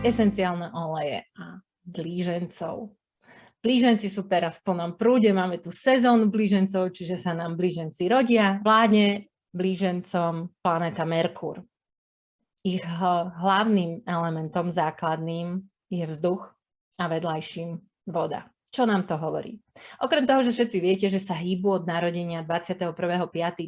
esenciálne oleje a blížencov. Blíženci sú teraz v plnom prúde, máme tu sezónu blížencov, čiže sa nám blíženci rodia. Vládne blížencom planéta Merkur. Ich hlavným elementom základným je vzduch a vedľajším voda. Čo nám to hovorí? Okrem toho, že všetci viete, že sa hýbu od narodenia 21.5.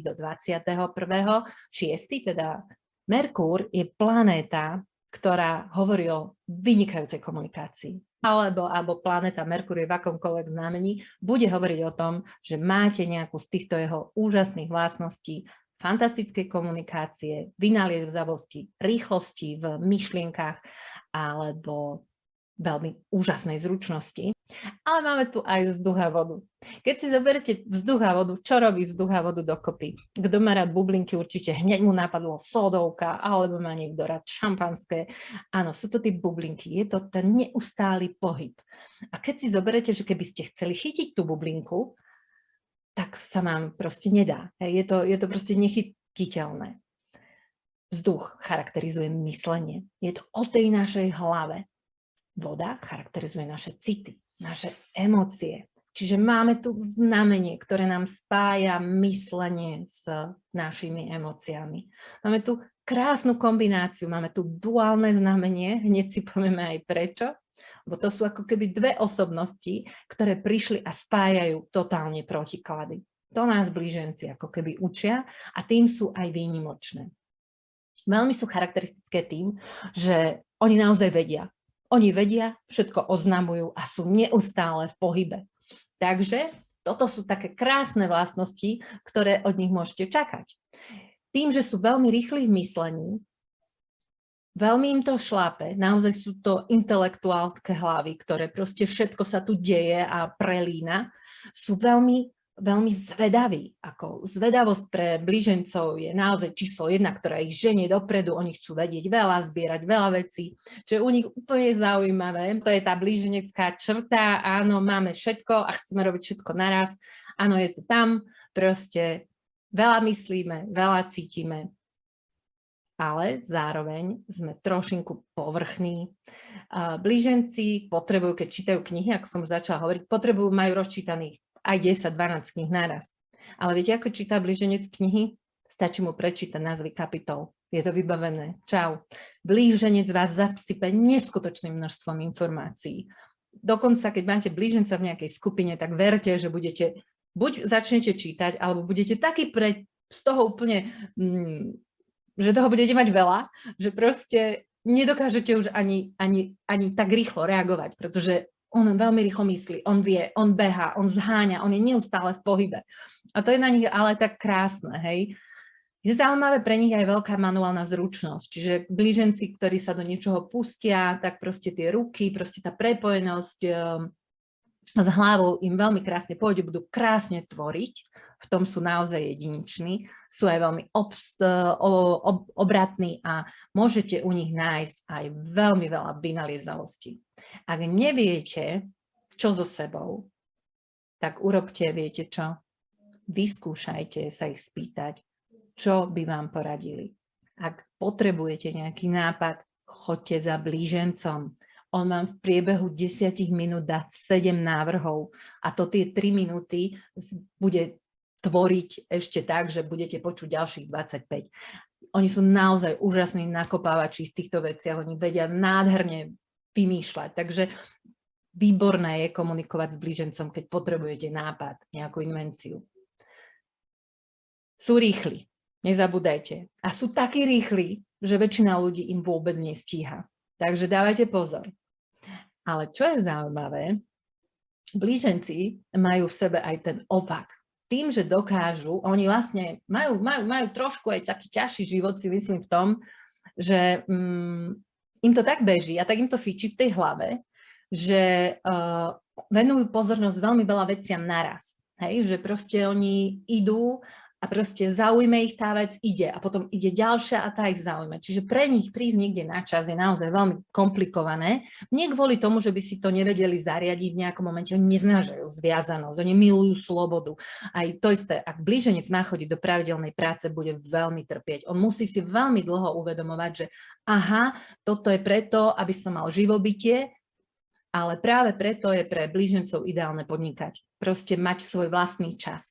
do 21.6., teda Merkur je planéta, ktorá hovorí o vynikajúcej komunikácii. Alebo planéta Merkur je v akomkoľvek znamení, bude hovoriť o tom, že máte nejakú z týchto jeho úžasných vlastností, fantastickej komunikácie, vynaliezavosti, rýchlosti v myšlienkach alebo veľmi úžasnej zručnosti. Ale máme tu aj vzduch a vodu. Keď si zoberete vzduch a vodu, čo robí vzduch a vodu dokopy? Kto má rád bublinky, určite hneď mu napadlo sódovka, alebo má niekto rád šampanské. Áno, sú to tie bublinky, je to ten neustály pohyb. A keď si zoberete, že keby ste chceli chytiť tú bublinku, tak sa vám proste nedá. Je to proste nechytiteľné. Vzduch charakterizuje myslenie. Je to o tej našej hlave. Voda charakterizuje naše city, naše emócie. Čiže máme tu znamenie, ktoré nám spája myslenie s našimi emóciami. Máme tu krásnu kombináciu, máme tu duálne znamenie, hneď si povieme aj prečo, lebo to sú ako keby dve osobnosti, ktoré prišli a spájajú totálne protiklady. To nás blíženci ako keby učia a tým sú aj výnimočné. Veľmi sú charakteristické tým, že oni naozaj vedia. Oni vedia, všetko oznamujú a sú neustále v pohybe. Takže toto sú také krásne vlastnosti, ktoré od nich môžete čakať. Tým, že sú veľmi rýchli v myslení, veľmi im to šlápe, naozaj sú to intelektuálske hlavy, ktoré proste všetko sa tu deje a prelína, sú veľmi zvedaví. Ako zvedavosť pre blížencov je naozaj číslo 1, ktorá ich ženie dopredu, oni chcú vedieť veľa, zbierať veľa vecí, čo je u nich úplne zaujímavé. To je tá blíženecká črta, áno, máme všetko a chceme robiť všetko naraz, áno, je to tam, proste veľa myslíme, veľa cítime, ale zároveň sme trošinku povrchní. Blíženci potrebujú, keď čítajú knihy, ako som už začala hovoriť, majú rozčítaných aj 10-12 kníh naraz. Ale viete, ako číta blíženec knihy? Stačí mu prečítať názvy kapitol. Je to vybavené. Čau. Blíženec vás zasype neskutočným množstvom informácií. Dokonca, keď máte blíženca v nejakej skupine, tak verte, že budete, buď začnete čítať, alebo budete taký z toho úplne, že toho budete mať veľa, že proste nedokážete už ani tak rýchlo reagovať, pretože on veľmi rýchlo myslí, on vie, on behá, on zháňa, on je neustále v pohybe. A to je na nich ale tak krásne, hej. Je zaujímavé pre nich aj veľká manuálna zručnosť, čiže blíženci, ktorí sa do niečoho pustia, tak proste tie ruky, proste tá prepojenosť s hlavou im veľmi krásne pôjde, budú krásne tvoriť, v tom sú naozaj jedinečný, sú aj veľmi obratní a môžete u nich nájsť aj veľmi veľa vynaliezavosti. Ak neviete, čo so sebou, tak urobte, viete čo? Vyskúšajte sa ich spýtať, čo by vám poradili. Ak potrebujete nejaký nápad, choďte za blížencom. On vám v priebehu 10 minút dá 7 návrhov a to tie 3 minúty bude tvoriť ešte tak, že budete počuť ďalších 25. Oni sú naozaj úžasní nakopávači v týchto veciach, oni vedia nádherne vymýšľať, takže výborné je komunikovať s blížencom, keď potrebujete nápad, nejakú invenciu. Sú rýchli, nezabúdajte. A sú takí rýchli, že väčšina ľudí im vôbec nestíha. Takže dávajte pozor. Ale čo je zaujímavé, blíženci majú v sebe aj ten opak. Tým, že dokážu, oni vlastne majú trošku aj taký ťažší život, si myslím v tom, že im to tak beží a tak im to fičí v tej hlave, že venujú pozornosť veľmi veľa veciam naraz. Hej? Že proste oni idú a proste zaujme ich tá vec, ide a potom ide ďalšia a tá ich zaujme. Čiže pre nich prísť niekde na čas je naozaj veľmi komplikované. Nie kvôli tomu, že by si to nevedeli zariadiť v nejakom momente, oni neznášajú zviazanosť, oni milujú slobodu. Aj to isté, ak blíženec má chodiť do pravidelnej práce, bude veľmi trpieť. On musí si veľmi dlho uvedomovať, že aha, toto je preto, aby som mal živobytie, ale práve preto je pre blížencov ideálne podnikať. Proste mať svoj vlastný čas.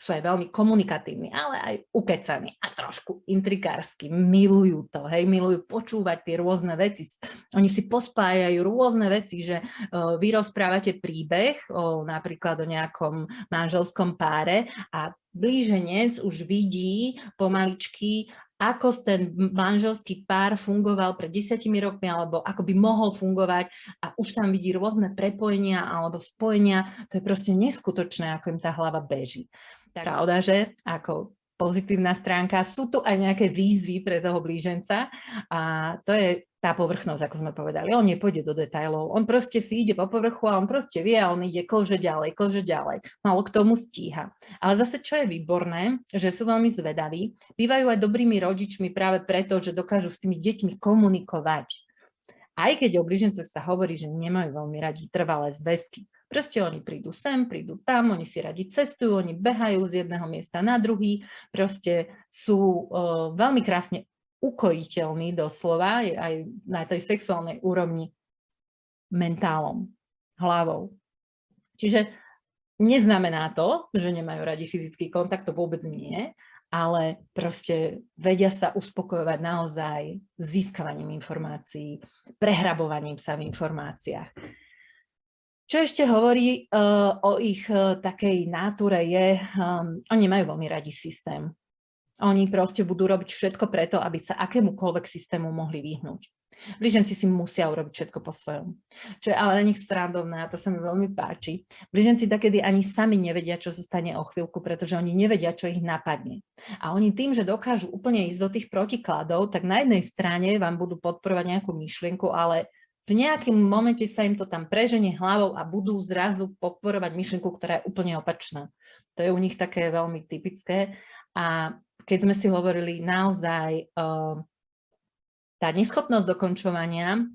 Sú aj veľmi komunikatívni, ale aj ukecaní a trošku intrikársky. Milujú to, hej, milujú počúvať tie rôzne veci. Oni si pospájajú rôzne veci, že vy rozprávate príbeh napríklad o nejakom manželskom páre a blíženec už vidí pomaličky, ako ten manželský pár fungoval pred 10 rokmi, alebo ako by mohol fungovať a už tam vidí rôzne prepojenia alebo spojenia. To je proste neskutočné, ako im tá hlava beží. Pravda, že ako pozitívna stránka sú tu aj nejaké výzvy pre toho blíženca a to je tá povrchnosť, ako sme povedali. On nepôjde do detailov, on proste si ide po povrchu a on proste vie a on ide klže ďalej. Málo k tomu stíha. Ale zase, čo je výborné, že sú veľmi zvedaví, bývajú aj dobrými rodičmi práve preto, že dokážu s tými deťmi komunikovať. Aj keď o blížencoch sa hovorí, že nemajú veľmi radi trvalé zväzky. Proste oni prídu sem, prídu tam, oni si radi cestujú, oni behajú z jedného miesta na druhý, proste sú veľmi krásne ukojiteľní doslova, aj na tej sexuálnej úrovni mentálom, hlavou. Čiže neznamená to, že nemajú radi fyzický kontakt, to vôbec nie, ale proste vedia sa uspokojovať naozaj získavaním informácií, prehrabovaním sa v informáciách. Čo ešte hovorí o ich takej náture je, oni majú veľmi radi systém. Oni proste budú robiť všetko preto, aby sa akémukoľvek systému mohli vyhnúť. Blíženci si musia urobiť všetko po svojom. Čo je ale na nich srandovné a to sa mi veľmi páči. Blíženci takedy ani sami nevedia, čo sa stane o chvíľku, pretože oni nevedia, čo ich napadne. A oni tým, že dokážu úplne ísť do tých protikladov, tak na jednej strane vám budú podporovať nejakú myšlienku, ale v nejakom momente sa im to tam preženie hlavou a budú zrazu podporovať myšlienku, ktorá je úplne opačná. To je u nich také veľmi typické. A keď sme si hovorili naozaj, tá neschopnosť dokončovania,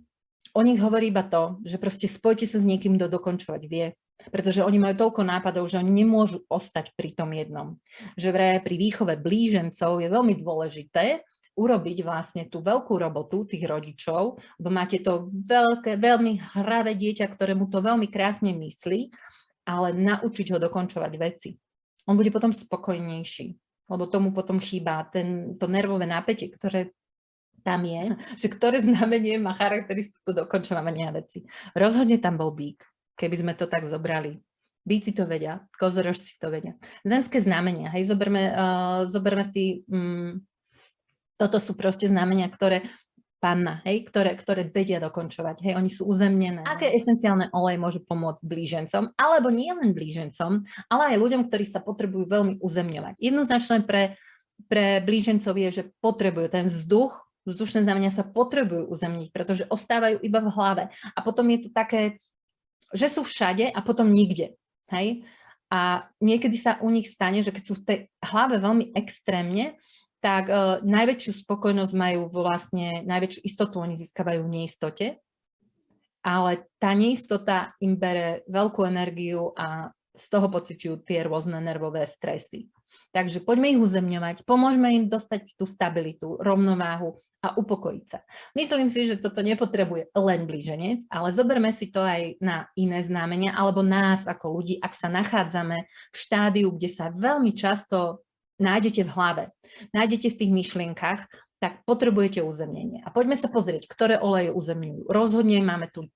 o nich hovorí iba to, že proste spojte sa s niekým, kto dokončovať vie. Pretože oni majú toľko nápadov, že oni nemôžu ostať pri tom jednom. Že vraj pri výchove blížencov je veľmi dôležité urobiť vlastne tú veľkú robotu tých rodičov, lebo máte to veľké, veľmi hravé dieťa, ktorému to veľmi krásne myslí, ale naučiť ho dokončovať veci. On bude potom spokojnejší, lebo tomu potom chýba to nervové napätie, ktoré tam je, že ktoré znamenie má charakteristiku dokončovania veci. Rozhodne tam bol bík, keby sme to tak zobrali. Bíci to vedia, kozorožci to vedia. Zemské znamenia, hej, zoberme si... Toto sú proste znamenia, ktoré panna, hej, ktoré vedia dokončovať, hej, oni sú uzemnené. Aké esenciálne oleje môžu pomôcť blížencom, alebo nie len blížencom, ale aj ľuďom, ktorí sa potrebujú veľmi uzemňovať. Jednoznačne pre blížencov je, že potrebujú ten vzduch, vzdušné znamenia sa potrebujú uzemniť, pretože ostávajú iba v hlave. A potom je to také, že sú všade a potom nikde, hej. A niekedy sa u nich stane, že keď sú v tej hlave veľmi extrémne, tak najväčšiu spokojnosť majú vlastne, najväčšiu istotu oni získavajú v neistote, ale tá neistota im bere veľkú energiu a z toho pociťujú tie rôzne nervové stresy. Takže poďme ich uzemňovať, pomôžme im dostať tú stabilitu, rovnováhu a upokojiť sa. Myslím si, že toto nepotrebuje len blíženec, ale zoberme si to aj na iné znamenia, alebo nás ako ľudí, ak sa nachádzame v štádiu, kde sa veľmi často nájdete v hlave, nájdete v tých myšlienkach, tak potrebujete uzemnenie. A poďme sa pozrieť, ktoré oleje uzemňujú. Rozhodne máme tu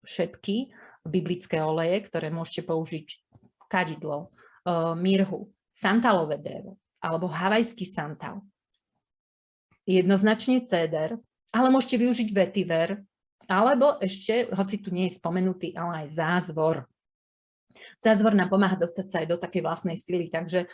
všetky biblické oleje, ktoré môžete použiť: kadidlo, mirhu, santalové drevo alebo havajský santal. Jednoznačne céder, ale môžete využiť vetiver, alebo ešte, hoci tu nie je spomenutý, ale aj zázvor. Zázvor nám pomáha dostať sa aj do takej vlastnej sily, takže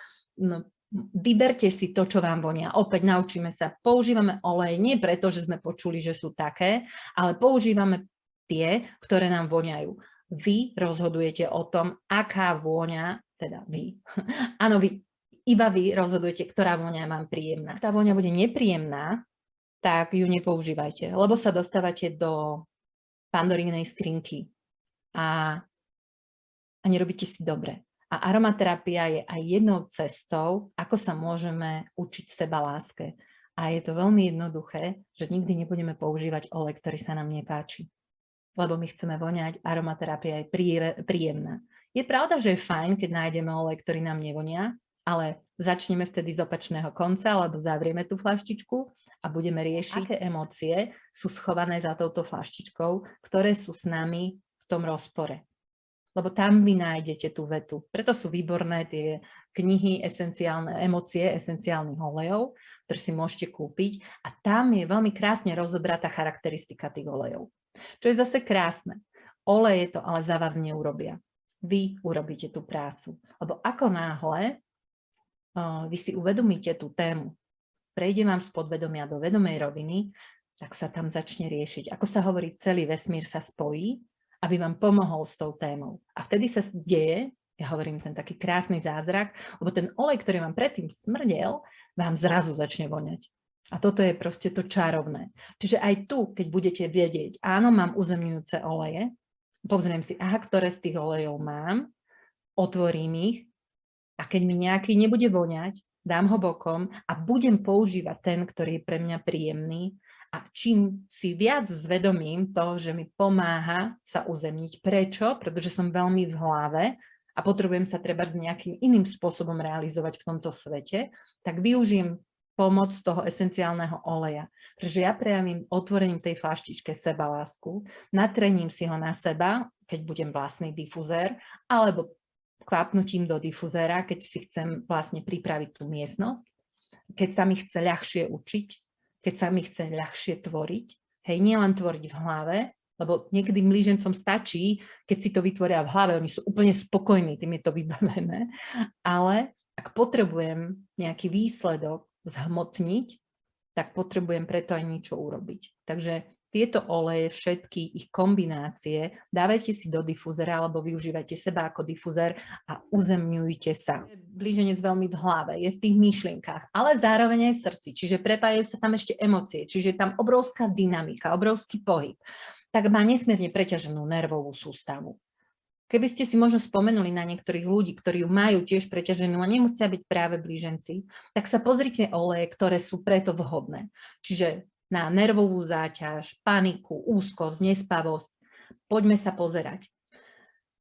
vyberte si to, čo vám vonia. Opäť naučíme sa, používame olej nie preto, že sme počuli, že sú také, ale používame tie, ktoré nám voňajú. Vy rozhodujete o tom, aká vôňa, teda vy. Áno, vy Iba vy rozhodujete, ktorá vôňa je vám príjemná. Ak tá vôňa bude nepríjemná, tak ju nepoužívajte, lebo sa dostávate do pandorínej skrinky a nerobíte si dobre. A aromaterapia je aj jednou cestou, ako sa môžeme učiť sebaláske. A je to veľmi jednoduché, že nikdy nebudeme používať olej, ktorý sa nám nepáči. Lebo my chceme voňať, aromaterapia je príjemná. Je pravda, že je fajn, keď nájdeme olej, ktorý nám nevonia, ale začneme vtedy z opačného konca, alebo zavrieme tú fľaštičku a budeme riešiť, aké emócie sú schované za touto fľaštičkou, ktoré sú s nami v tom rozpore. Lebo tam vy nájdete tú vetu. Preto sú výborné tie knihy esenciálne emócie esenciálnych olejov, ktoré si môžete kúpiť. A tam je veľmi krásne rozobratá charakteristika tých olejov. Čo je zase krásne. Oleje to ale za vás neurobia. Vy urobíte tú prácu. Lebo ako náhle vy si uvedomíte tú tému, prejde vám z podvedomia do vedomej roviny, tak sa tam začne riešiť. Ako sa hovorí, celý vesmír sa spojí, aby vám pomohol s tou témou. A vtedy sa deje, ja hovorím, ten taký krásny zázrak, lebo ten olej, ktorý vám predtým smrdel, vám zrazu začne voňať. A toto je proste to čarovné. Čiže aj tu, keď budete vedieť, áno, mám uzemňujúce oleje, pozriem si, ktoré z tých olejov mám, otvorím ich a keď mi nejaký nebude voňať, dám ho bokom a budem používať ten, ktorý je pre mňa príjemný. A čím si viac zvedomím to, že mi pomáha sa uzemniť. Prečo? Pretože som veľmi v hlave a potrebujem sa treba s nejakým iným spôsobom realizovať v tomto svete, tak využijem pomoc toho esenciálneho oleja. Pretože ja prejavím otvorením tej fľaštičke sebalásku, natrením si ho na seba, keď budem vlastný difuzér, alebo kvapnutím do difuzéra, keď si chcem vlastne pripraviť tú miestnosť, keď sa mi chce ľahšie učiť, keď sa mi chce ľahšie tvoriť, hej, nie len tvoriť v hlave, lebo niekedy mlížencom stačí, keď si to vytvoria v hlave, oni sú úplne spokojní, tým je to vybavené, ale ak potrebujem nejaký výsledok zhmotniť, tak potrebujem preto aj niečo urobiť. Takže tieto oleje, všetky ich kombinácie, dávajte si do difuzera alebo využívajte seba ako difuzér a uzemňujte sa. Blíženec veľmi v hlave, je v tých myšlienkách, ale zároveň aj v srdci, čiže prepájajú sa tam ešte emócie, čiže je tam obrovská dynamika, obrovský pohyb. Tak má nesmierne preťaženú nervovú sústavu. Keby ste si možno spomenuli na niektorých ľudí, ktorí ju majú tiež preťaženú a nemusia byť práve blíženci, tak sa pozrite oleje, ktoré sú preto vhodné. Čiže na nervovú záťaž, paniku, úzkosť, nespavosť. Poďme sa pozerať.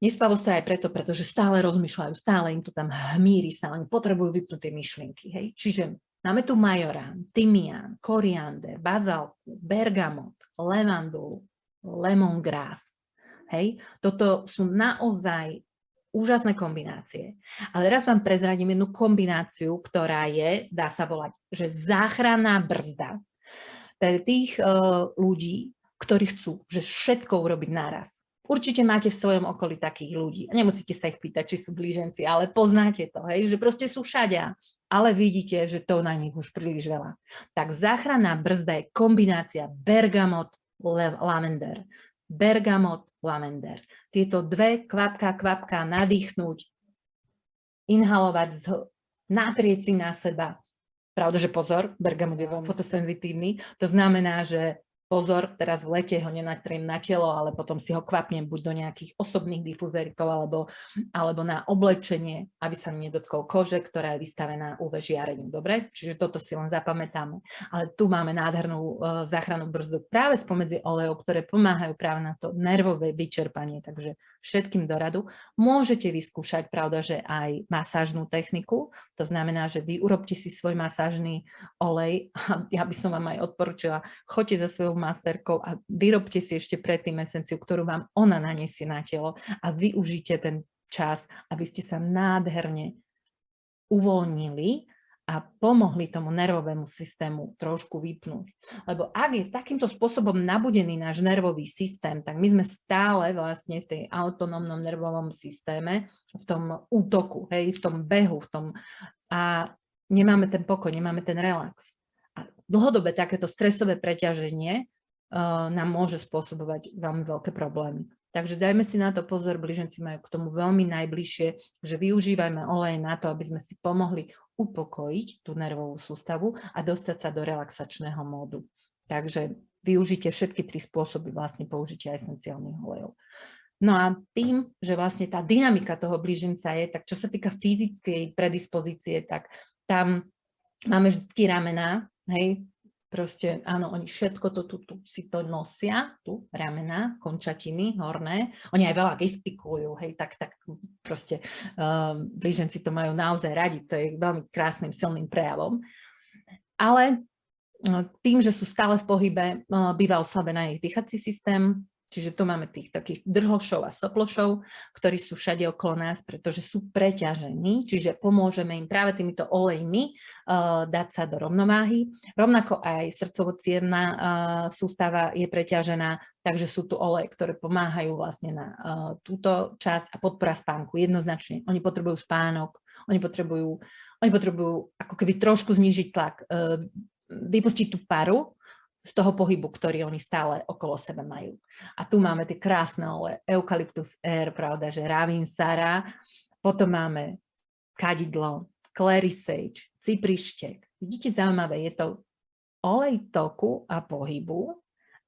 Nespavosť to aj preto, pretože stále rozmýšľajú, stále im to tam hmíri sa, oni potrebujú vypnúť tie myšlienky. Hej? Čiže máme tu majorán, tymián, koriander, bazálku, bergamot, levandulu, lemongrass. Hej? Toto sú naozaj úžasné kombinácie. Ale raz vám prezradím jednu kombináciu, ktorá je, dá sa volať, že záchranná brzda pre tých ľudí, ktorí chcú, že všetko urobiť naraz. Určite máte v svojom okolí takých ľudí. Nemusíte sa ich pýtať, či sú blíženci, ale poznáte to, hej, že proste sú všade. Ale vidíte, že to na nich už príliš veľa. Tak záchranná brzda je kombinácia bergamot, lavender. Bergamot, lavender. Tieto dve kvapka nadýchnúť, inhalovať, natrieť si na seba. Pravda, že pozor, bergamot je veľmi fotosenzitívny, to znamená, že pozor, teraz v lete ho nenatriem na telo, ale potom si ho kvapnem buď do nejakých osobných difuzérikov alebo na oblečenie, aby sa mi nedotkol kože, ktorá je vystavená UV žiareniu. Dobre? Čiže toto si len zapamätáme. Ale tu máme nádhernú záchrannú brzdu práve spomedzi olejov, ktoré pomáhajú práve na to nervové vyčerpanie. Takže všetkým do radu. Môžete vyskúšať, pravda, že aj masážnú techniku. To znamená, že vy urobte si svoj masážny olej. Ja by som vám aj odporúčila, choďte za svojou masérkou a vyrobte si ešte predtým esenciu, ktorú vám ona naniesie na telo a využite ten čas, aby ste sa nádherne uvoľnili a pomohli tomu nervovému systému trošku vypnúť. Lebo ak je takýmto spôsobom nabudený náš nervový systém, tak my sme stále vlastne v tej autonómnom nervovom systéme, v tom útoku, hej, v tom behu, a nemáme ten pokoj, nemáme ten relax. A dlhodobé takéto stresové preťaženie nám môže spôsobovať veľmi veľké problémy. Takže dajme si na to pozor, blíženci majú k tomu veľmi najbližšie, že využívajme olej na to, aby sme si pomohli upokojiť tú nervovú sústavu a dostať sa do relaxačného módu. Takže využite všetky 3 spôsoby vlastne použitia esenciálnych olejov. No a tým, že vlastne tá dynamika toho blíženca je, tak čo sa týka fyzickej predispozície, tak tam máme vždy ramená, hej, proste áno, oni všetko to tu si to nosia, tu ramená, končatiny horné, oni aj veľa gestikulujú, hej, tak proste blíženci to majú naozaj radi, to je veľmi krásnym, silným prejavom. Ale tým, že sú stále v pohybe, býva oslabený ich dýchací systém, čiže tu máme tých takých drhošov a soplošov, ktorí sú všade okolo nás, pretože sú preťažení, čiže pomôžeme im práve týmito olejmi dať sa do rovnováhy. Rovnako aj srdcovo-cievna sústava je preťažená, takže sú tu oleje, ktoré pomáhajú vlastne na túto časť a podpora spánku. Jednoznačne, oni potrebujú spánok, oni potrebujú ako keby trošku znížiť tlak, vypustiť tú paru z toho pohybu, ktorý oni stále okolo seba majú. A tu máme tie krásne oleje, Eucalyptus air, pravda, že Ravinsara, potom máme kadidlo, clary sage, cyprištek. Vidíte, zaujímavé, je to olej toku a pohybu,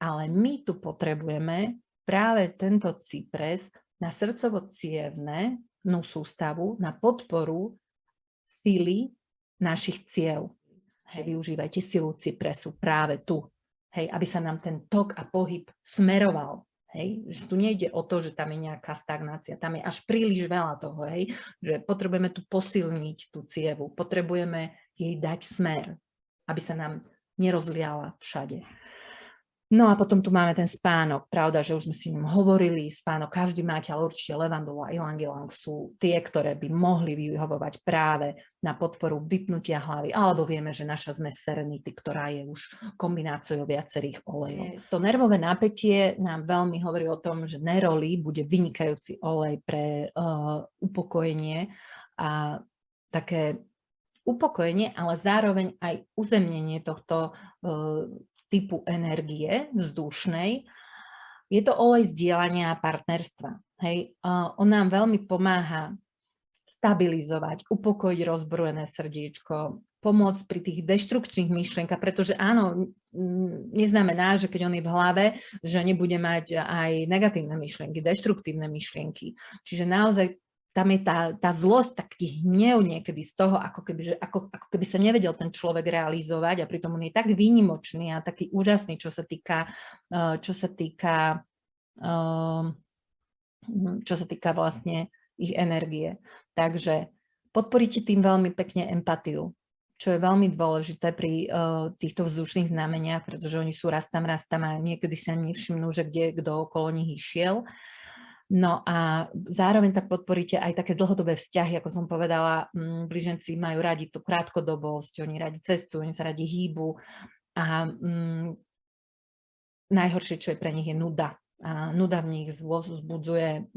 ale my tu potrebujeme práve tento cypres na srdcovo-cievnu sústavu, na podporu sily našich ciev. Hej, využívajte silu cypresu práve tu, hej, aby sa nám ten tok a pohyb smeroval. Hej, že tu nejde o to, že tam je nejaká stagnácia, tam je až príliš veľa toho, hej, že potrebujeme tu posilniť tú cievu, potrebujeme jej dať smer, aby sa nám nerozliala všade. No a potom tu máme ten spánok, pravda, že už sme si o ňom hovorili, spánok, každý máte, ale určite levandula a ylang-ylang sú tie, ktoré by mohli vyhovovať práve na podporu vypnutia hlavy, alebo vieme, že naša zmes serenity, ktorá je už kombináciou viacerých olejov. To nervové napätie nám veľmi hovorí o tom, že neroli bude vynikajúci olej pre upokojenie a také upokojenie, ale zároveň aj uzemnenie tohto typu energie vzdušnej. Je to olej zdieľania a partnerstva. Hej. On nám veľmi pomáha stabilizovať, upokojiť rozbrojené srdiečko, pomôcť pri tých deštrukčných myšlienkach, pretože áno, neznamená, že keď on je v hlave, že nebude mať aj negatívne myšlienky, deštruktívne myšlienky. Čiže naozaj tam je tá zlosť, taký hnev niekedy z toho, ako keby sa nevedel ten človek realizovať a pritom on je tak výnimočný a taký úžasný, čo sa týka vlastne ich energie. Takže podporíte tým veľmi pekne empatiu, čo je veľmi dôležité pri týchto vzdušných znameniach, pretože oni sú raz tam a niekedy sa nevšimnú, že kto okolo nich išiel. No a zároveň tak podporíte aj také dlhodobé vzťahy, ako som povedala, blíženci majú radi tú krátkodobosť, oni radi cestujú, oni sa radi hýbu a najhoršie, čo je pre nich, je nuda. A nuda v nich vzbudzuje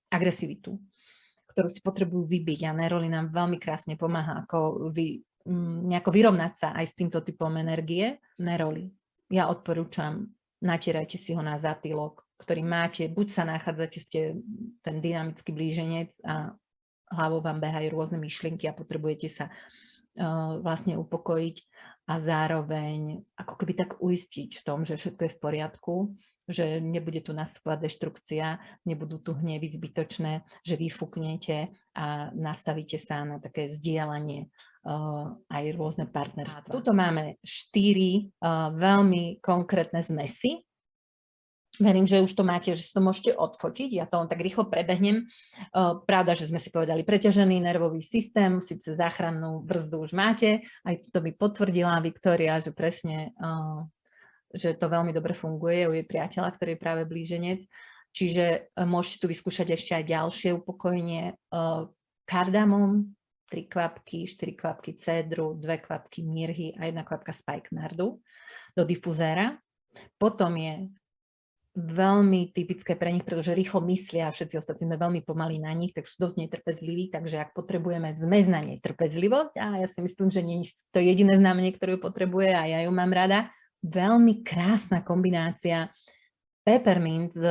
agresivitu, ktorú si potrebujú vybiť a neroli nám veľmi krásne pomáha, ako nejako vyrovnať sa aj s týmto typom energie. Neroli. Ja odporúčam, natierajte si ho na zatýlok, ktorý máte, buď sa nachádzate, ste ten dynamický blíženec a hlavou vám behajú rôzne myšlienky a potrebujete sa vlastne upokojiť a zároveň ako keby tak uistiť v tom, že všetko je v poriadku, že nebude tu nastupovať deštrukcia, nebudú tu hnevy zbytočné, že vyfúknete a nastavíte sa na také zdieľanie aj rôzne partnerstva. Tuto máme 4 veľmi konkrétne zmesy. Verím, že už to máte, že si to môžete odfotiť, ja to len tak rýchlo prebehnem. Pravda, že sme si povedali preťažený nervový systém, síce záchrannú brzdu už máte, aj to by potvrdila Viktória, že presne, že to veľmi dobre funguje u jej priateľa, ktorý je práve blíženec. Čiže môžete tu vyskúšať ešte aj ďalšie upokojenie. Kardamom, 3 kvapky, 4 kvapky cédru, 2 kvapky mirhy a 1 kvapka spikenardu do difuzéra. Potom je veľmi typické pre nich, pretože rýchlo myslia a všetci ostatní sme veľmi pomalí na nich, tak sú dosť netrpezliví, takže ak potrebujeme zmes na netrpezlivosť, a ja si myslím, že nie je to jediné znamenie, ktoré ju potrebuje a ja ju mám rada, veľmi krásna kombinácia peppermint s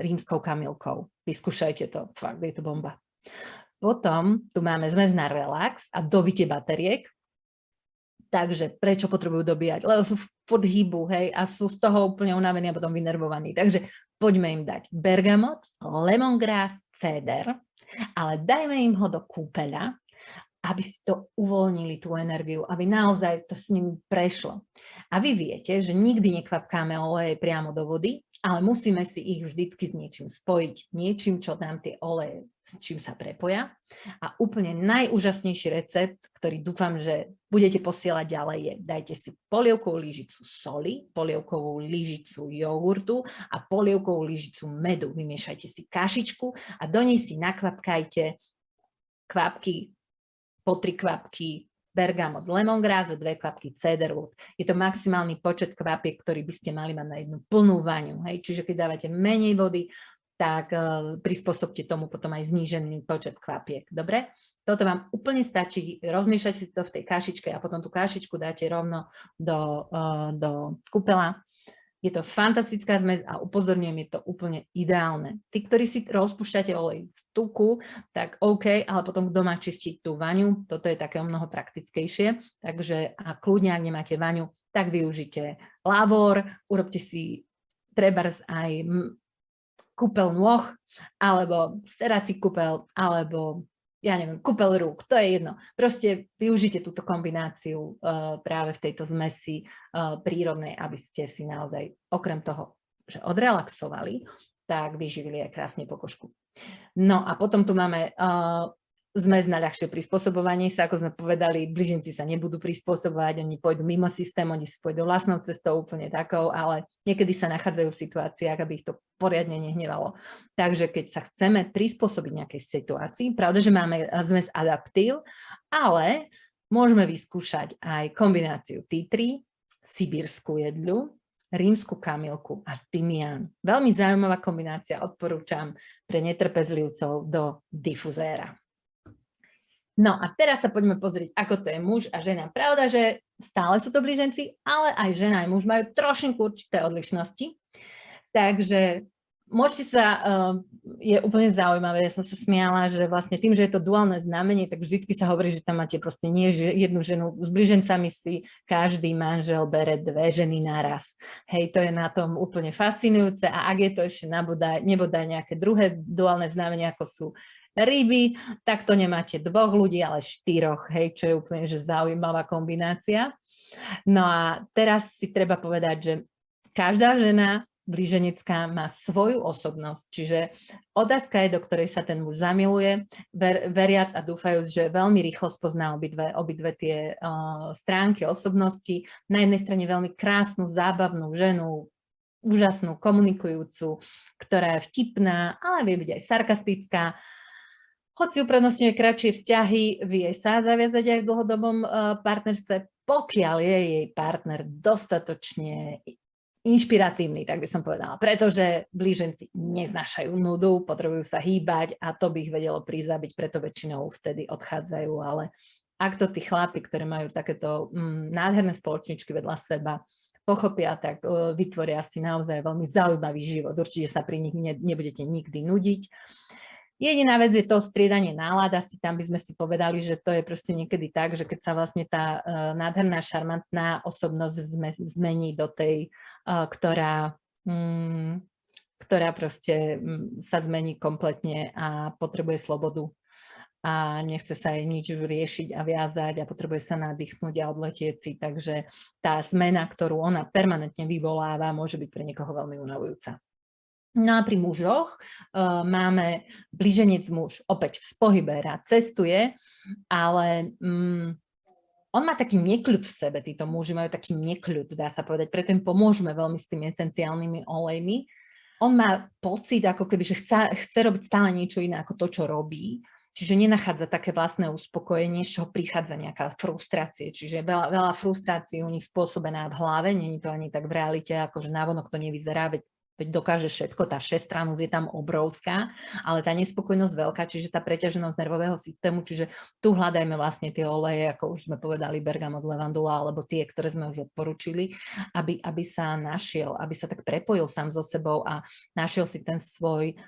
rímskou kamilkou. Vyskúšajte to, fakt, je to bomba. Potom tu máme zmes na relax a dobitie bateriek. Takže prečo potrebujú dobíjať? Lebo sú furt hýbu, hej, a sú z toho úplne unavení a potom vynervovaní. Takže poďme im dať bergamot, lemongrass, céder, ale dajme im ho do kúpeľa, aby si to uvoľnili, tú energiu, aby naozaj to s ním prešlo. A vy viete, že nikdy nekvapkáme oleje priamo do vody, ale musíme si ich vždycky s niečím spojiť, niečím, čo nám tie oleje, s čím sa prepoja. A úplne najúžasnejší recept, ktorý dúfam, že budete posielať ďalej, je dajte si polievkovú lyžicu soli, polievkovú lyžicu jogurtu a polievkovú lyžicu medu. Vymiešajte si kašičku a do nej si nakvapkajte kvapky, po 3 kvapky bergamot, lemongrass a 2 kvapky cedarwood. Je to maximálny počet kvapiek, ktorý by ste mali mať na jednu plnú vaňu. Hej? Čiže keď dávate menej vody, tak prispôsobte tomu potom aj znížený počet kvapiek. Dobre? Toto vám úplne stačí, rozmiešať si to v tej kašičke a potom tú kašičku dáte rovno do kúpeľa. Je to fantastická zmes a upozorňujem, je to úplne ideálne. Tí, ktorí si rozpúšťate olej v tuku, tak OK, ale potom doma čistiť tú vaňu, toto je také o mnoho praktickejšie. Takže a kľudne, ak nemáte vaňu, tak využite lavor, urobte si trebárs aj kúpeľ nôh, alebo sterací kúpeľ, alebo ja neviem, kúpeľ rúk, to je jedno. Proste využite túto kombináciu práve v tejto zmesi prírodnej, aby ste si naozaj, okrem toho, že odrelaxovali, tak vyživili aj krásne pokožku. No a potom tu máme zmes na ľahšie prispôsobovanie sa, ako sme povedali, blíženci sa nebudú prispôsobovať, oni pôjdu mimo systém, oni si pôjdu vlastnou cestou úplne takou, ale niekedy sa nachádzajú v situáciách, aby ich to poriadne nehnevalo. Takže keď sa chceme prispôsobiť nejakej situácii, pravda, že máme zmes adaptív, ale môžeme vyskúšať aj kombináciu tea tree, sibírskú jedľu, rímsku kamilku a tymián. Veľmi zaujímavá kombinácia, odporúčam pre netrpezlivcov do difuzéra. No a teraz sa poďme pozrieť, ako to je muž a žena. Pravda, že stále sú to blíženci, ale aj žena, aj muž majú trošinku určité odlišnosti. Takže môžete sa, je úplne zaujímavé, ja som sa smiala, že vlastne tým, že je to duálne znamenie, tak vždycky sa hovorí, že tam máte proste nie jednu ženu. S blížencami si každý manžel bere 2 ženy naraz. Hej, to je na tom úplne fascinujúce a ak je to ešte nebodaj nejaké druhé duálne znamenie, ako sú ryby, tak to nemáte 2 ľudí, ale 4, hej, čo je úplne že zaujímavá kombinácia. No a teraz si treba povedať, že každá žena blíženecká má svoju osobnosť, čiže otázka je, do ktorej sa ten muž zamiluje, veriac a dúfajúc, že veľmi rýchlo spozná obidve tie stránky osobnosti. Na jednej strane veľmi krásnu, zábavnú ženu, úžasnú, komunikujúcu, ktorá je vtipná, ale vie byť aj sarkastická. Hoci uprednostňuje kratšie vzťahy, vie sa zaviazať aj v dlhodobom partnerstve, pokiaľ je jej partner dostatočne inšpiratívny, tak by som povedala. Pretože blíženci neznášajú nudu, potrebujú sa hýbať a to by ich vedelo prizabiť, preto väčšinou vtedy odchádzajú. Ale ak to tí chlapi, ktorí majú takéto nádherné spoločničky vedľa seba, pochopia, tak vytvoria si naozaj veľmi zaujímavý život. Určite sa pri nich nebudete nikdy nudiť. Jediná vec je to striedanie nálad, asi tam by sme si povedali, že to je proste niekedy tak, že keď sa vlastne tá nádherná, šarmantná osobnosť zmení do tej, ktorá proste sa zmení kompletne a potrebuje slobodu a nechce sa jej nič riešiť a viazať a potrebuje sa nadýchnúť a odletieť si, takže tá zmena, ktorú ona permanentne vyvoláva, môže byť pre niekoho veľmi unavujúca. No a pri mužoch máme blíženec muž, opäť v pohybe, rád cestuje, ale on má taký nekľud v sebe, títo muži majú taký nekľud, dá sa povedať, preto im pomôžeme veľmi s tými esenciálnymi olejmi. On má pocit, ako keby, že chce robiť stále niečo iné ako to, čo robí, čiže nenachádza také vlastné uspokojenie, z čoho prichádza nejaká frustrácie, čiže veľa frustrácií u nich spôsobená v hlave, nie je to ani tak v realite, ako že návonok to nevyzerá, veď veď dokáže všetko, tá všestrannosť je tam obrovská, ale tá nespokojnosť veľká, čiže tá preťaženosť nervového systému, čiže tu hľadajme vlastne tie oleje, ako už sme povedali, bergamot, levandula, alebo tie, ktoré sme už odporučili, aby sa našiel, aby sa tak prepojil sám so sebou a našiel si ten svoj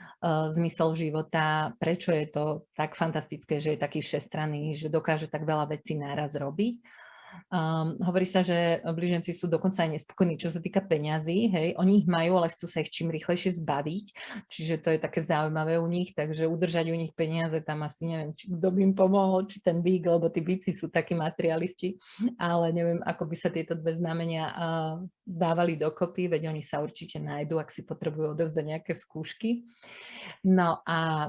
zmysel života, prečo je to tak fantastické, že je taký všestranný, že dokáže tak veľa vecí naraz robiť. Hovorí sa, že blíženci sú dokonca aj nespokojní, čo sa týka peňazí, hej, oni ich majú, ale chcú sa ich čím rýchlejšie zbaviť, čiže to je také zaujímavé u nich, takže udržať u nich peniaze, tam asi neviem, či kto by im pomohol, či ten bík, lebo tí bíci sú takí materialisti, ale neviem, ako by sa tieto dve znamenia dávali dokopy, veď oni sa určite nájdú, ak si potrebujú odovzdať nejaké skúšky. No a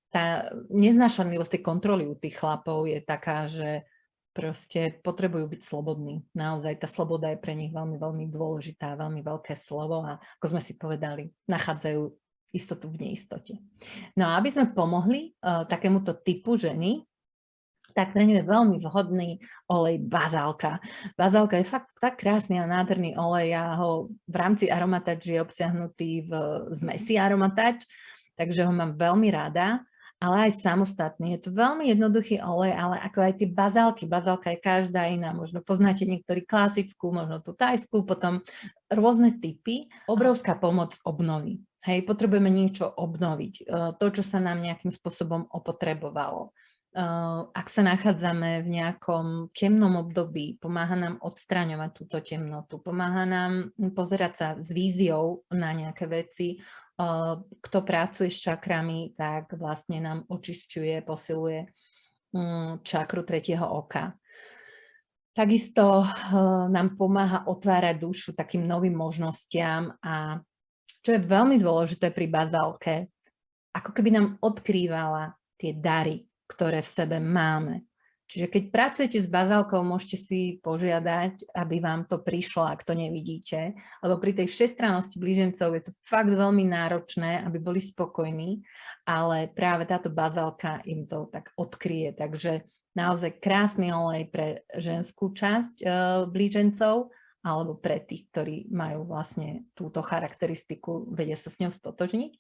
tá neznášanlivosť tej kontroly u tých chlapov je taká, že proste potrebujú byť slobodní. Naozaj tá sloboda je pre nich veľmi, veľmi dôležitá, veľmi veľké slovo a ako sme si povedali, nachádzajú istotu v neistote. No a aby sme pomohli takémuto typu ženy, tak pre ňu je veľmi vhodný olej bazálka. Bazálka je fakt tak krásny a nádherný olej. Ja ho v rámci Aromatač je obsiahnutý v zmesi Aromatač, takže ho mám veľmi rada. Ale aj samostatný. Je to veľmi jednoduchý olej, ale ako aj tie bazálky. Bazálka je každá iná. Možno poznáte niektorý klasickú, možno tú tajskú, potom rôzne typy. Obrovská pomoc obnovy. Hej, potrebujeme niečo obnoviť. To, čo sa nám nejakým spôsobom opotrebovalo. Ak sa nachádzame v nejakom temnom období, pomáha nám odstraňovať túto temnotu. Pomáha nám pozerať sa s víziou na nejaké veci. Kto pracuje s čakrami, tak vlastne nám očisťuje, posiluje čakru tretieho oka. Takisto nám pomáha otvárať dušu takým novým možnostiam a čo je veľmi dôležité pri bazálke, ako keby nám odkrývala tie dary, ktoré v sebe máme. Čiže keď pracujete s bazálkou, môžete si požiadať, aby vám to prišlo, ak to nevidíte. Lebo pri tej všestrannosti blížencov je to fakt veľmi náročné, aby boli spokojní, ale práve táto bazálka im to tak odkryje. Takže naozaj krásny olej pre ženskú časť blížencov alebo pre tých, ktorí majú vlastne túto charakteristiku, vedia sa s ňou stotožniť.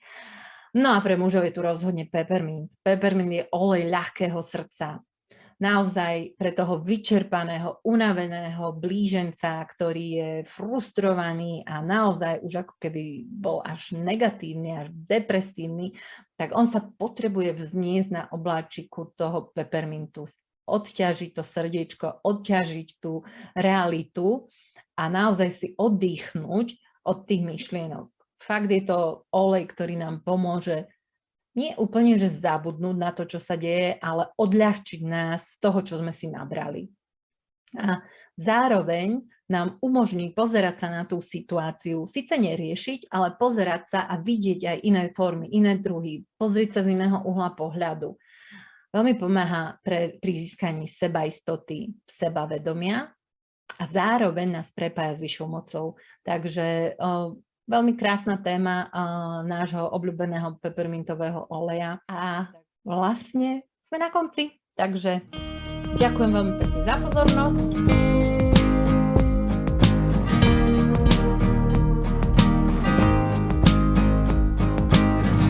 No a pre mužov je tu rozhodne peppermint. Peppermint je olej ľahkého srdca. Naozaj pre toho vyčerpaného, unaveného blíženca, ktorý je frustrovaný a naozaj už ako keby bol až negatívny, až depresívny, tak on sa potrebuje vzniesť na obláčiku toho peppermintu, odťažiť to srdiečko, odťažiť tú realitu a naozaj si oddychnúť od tých myšlienok. Fakt je to olej, ktorý nám pomôže nie úplne, že zabudnúť na to, čo sa deje, ale odľahčiť nás z toho, čo sme si nabrali. A zároveň nám umožní pozerať sa na tú situáciu, síce neriešiť, ale pozerať sa a vidieť aj iné formy, iné druhy, pozrieť sa z iného uhla pohľadu. Veľmi pomáha pri získaní sebaistoty, sebavedomia a zároveň nás prepája s vyššou mocou. Takže veľmi krásna téma nášho obľúbeného peppermintového oleja a vlastne sme na konci. Takže ďakujem veľmi pekne za pozornosť.